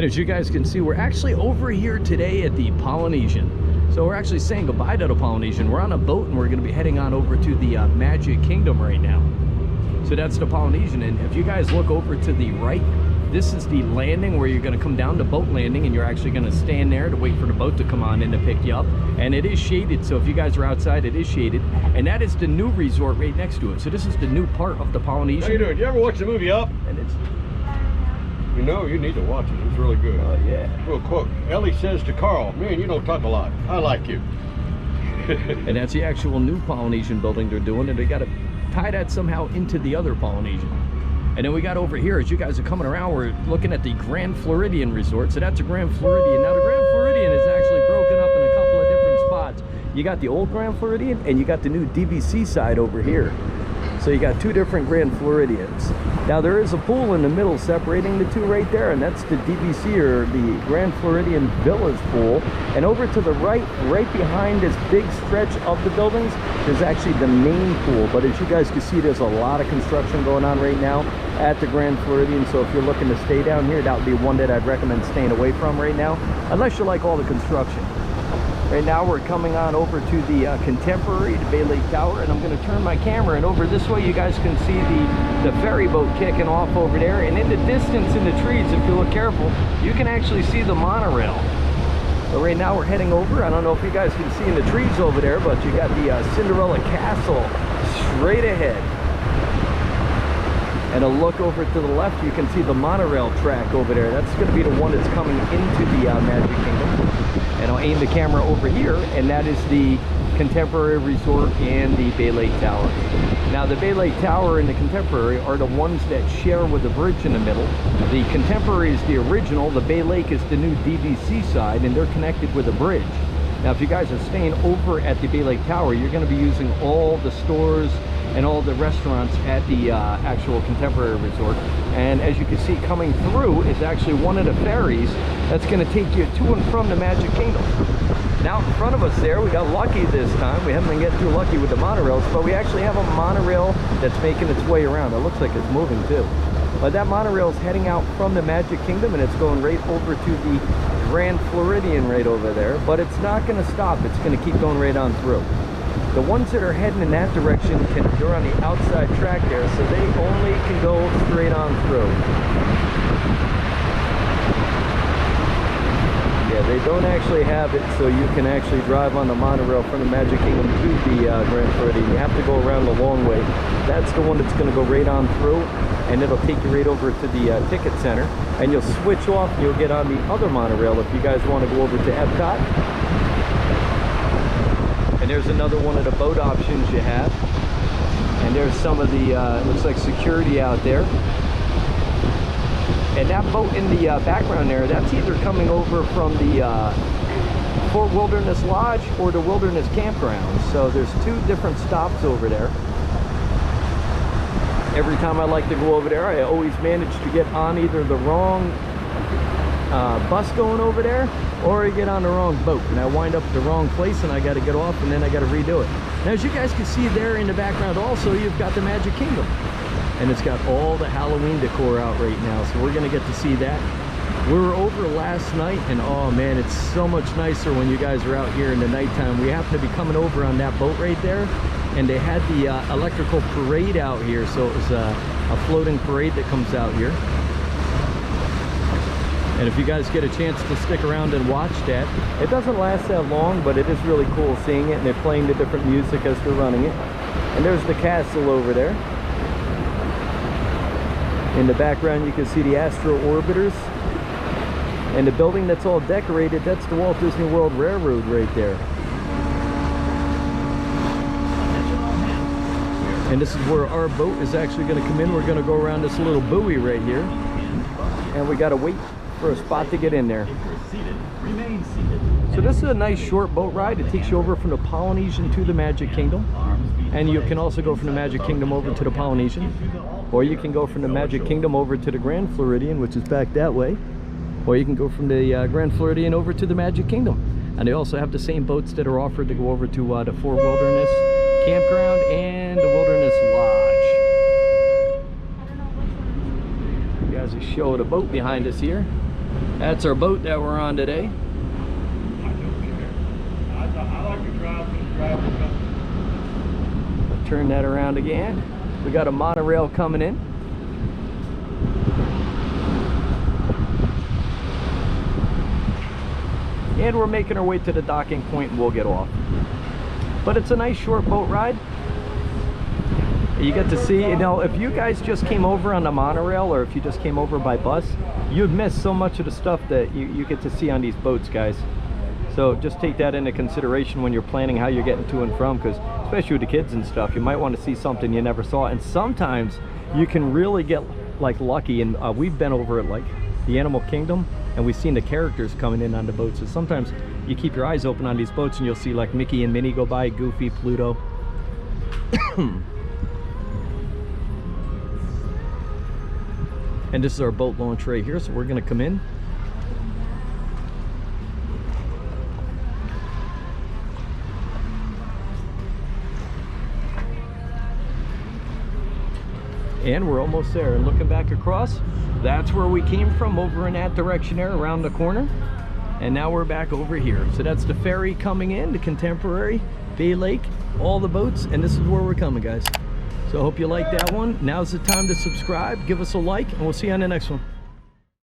And as you guys can see, we're actually over here today at the Polynesian. So we're actually saying goodbye to the Polynesian. We're on a boat and we're going to be heading on over to the Magic Kingdom right now. So that's the Polynesian. And if you guys look over to the right, this is the landing where you're going to come down the boat landing and you're actually going to stand there to wait for the boat to come on in to pick you up. And it is shaded, so if you guys are outside, it is shaded. And that is the new resort right next to it. So this is the new part of the Polynesian. How you doing? Did you ever watch the movie Up? And it's... You know, you need to watch it. It's really good. Oh, yeah. Real quote. Ellie says to Carl, man, you don't talk a lot. I like you. And that's the actual new Polynesian building they're doing, and they got to tie that somehow into the other Polynesian. And then we got over here, as you guys are coming around, we're looking at the Grand Floridian Resort. So that's a Grand Floridian. Now the Grand Floridian is actually broken up in a couple of different spots. You got the old Grand Floridian and you got the new DVC side over here. So you got two different Grand Floridians. Now there is a pool in the middle separating the two right there, and that's the DVC, or the Grand Floridian Villas pool. And over to the right behind this big stretch of the buildings, there's actually the main pool. But as you guys can see, there's a lot of construction going on right now at the Grand Floridian. So if you're looking to stay down here, that would be one that I'd recommend staying away from right now, unless you like all the construction. Right now we're coming on over to the Contemporary, the Bay Lake Tower, and I'm going to turn my camera and over this way you guys can see the ferry boat kicking off over there. And in the distance in the trees, if you look careful, you can actually see the monorail. So right now we're heading over. I don't know if you guys can see in the trees over there, but you got the Cinderella Castle straight ahead. And a look over to the left, you can see the monorail track over there. That's going to be the one that's coming into the Magic Kingdom. And I'll aim the camera over here, and that is the Contemporary Resort and the Bay Lake Tower. Now the Bay Lake Tower and the Contemporary are the ones that share with the bridge in the middle. The Contemporary is the original, the Bay Lake is the new DVC side, and they're connected with a bridge. Now if you guys are staying over at the Bay Lake Tower, you're going to be using all the stores and all the restaurants at the actual Contemporary Resort. And as you can see, coming through is actually one of the ferries that's going to take you to and from the Magic Kingdom. Now in front of us there, we got lucky this time. We haven't been getting too lucky with the monorails, but we actually have a monorail that's making its way around. It looks like it's moving too. But that monorail is heading out from the Magic Kingdom, and it's going right over to the Grand Floridian right over there. But it's not going to stop. It's going to keep going right on through. The ones that are heading in that direction, they're on the outside track there, so they only can go straight on through. Yeah, they don't actually have it, so you can actually drive on the monorail from the Magic Kingdom to the Grand Floridian. You have to go around the long way. That's the one that's going to go right on through, and it'll take you right over to the ticket center. And you'll switch off, and you'll get on the other monorail if you guys want to go over to Epcot. And there's another one of the boat options you have. And there's some of the, it looks like security out there. And that boat in the background there, that's either coming over from the Fort Wilderness Lodge or the Wilderness Campground. So there's two different stops over there. Every time I like to go over there, I always manage to get on either the wrong bus going over there, or I get on the wrong boat and I wind up at the wrong place and I got to get off and then I got to redo it. Now as you guys can see there in the background also, you've got the Magic Kingdom, and it's got all the Halloween decor out right now, so we're going to get to see that. We were over last night, and oh man, it's so much nicer when you guys are out here in the nighttime. We happen to be coming over on that boat right there, and they had the electrical parade out here, so it was a floating parade that comes out here. And if you guys get a chance to stick around and watch that, it doesn't last that long, but it is really cool seeing it, and they're playing the different music as they're running it. And there's the castle over there. In the background you can see the Astro Orbiters. And the building that's all decorated, that's the Walt Disney World Railroad right there. And this is where our boat is actually going to come in. We're going to go around this little buoy right here. And we got to wait for a spot to get in there. So this is a nice short boat ride. It takes you over from the Polynesian to the Magic Kingdom. And you can also go from the Magic Kingdom over to the Polynesian. Or you can go from the Magic Kingdom over to the Grand Floridian, which is back that way. Or you can go from the Grand Floridian over to the Magic Kingdom. And they also have the same boats that are offered to go over to the Fort Wilderness Campground and the Wilderness Lodge. You guys will show the boat behind us here. That's our boat that we're on today. I don't care. I like to drive this driver company. We'll turn that around again. We got a monorail coming in. And we're making our way to the docking point and we'll get off. But it's a nice short boat ride. You get to see, you know, if you guys just came over on the monorail or if you just came over by bus, you'd miss so much of the stuff that you get to see on these boats, guys. So just take that into consideration when you're planning how you're getting to and from, because especially with the kids and stuff, you might want to see something you never saw. And sometimes you can really get like lucky, and we've been over at like the Animal Kingdom and we've seen the characters coming in on the boats. So sometimes you keep your eyes open on these boats and you'll see like Mickey and Minnie go by, Goofy, Pluto. And this is our boat launch right here, so we're gonna come in. And we're almost there. And looking back across, that's where we came from, over in that direction there, around the corner. And now we're back over here. So that's the ferry coming in, the Contemporary, Bay Lake, all the boats, and this is where we're coming, guys. So I hope you like that one. Now's the time to subscribe, give us a like, and we'll see you on the next one.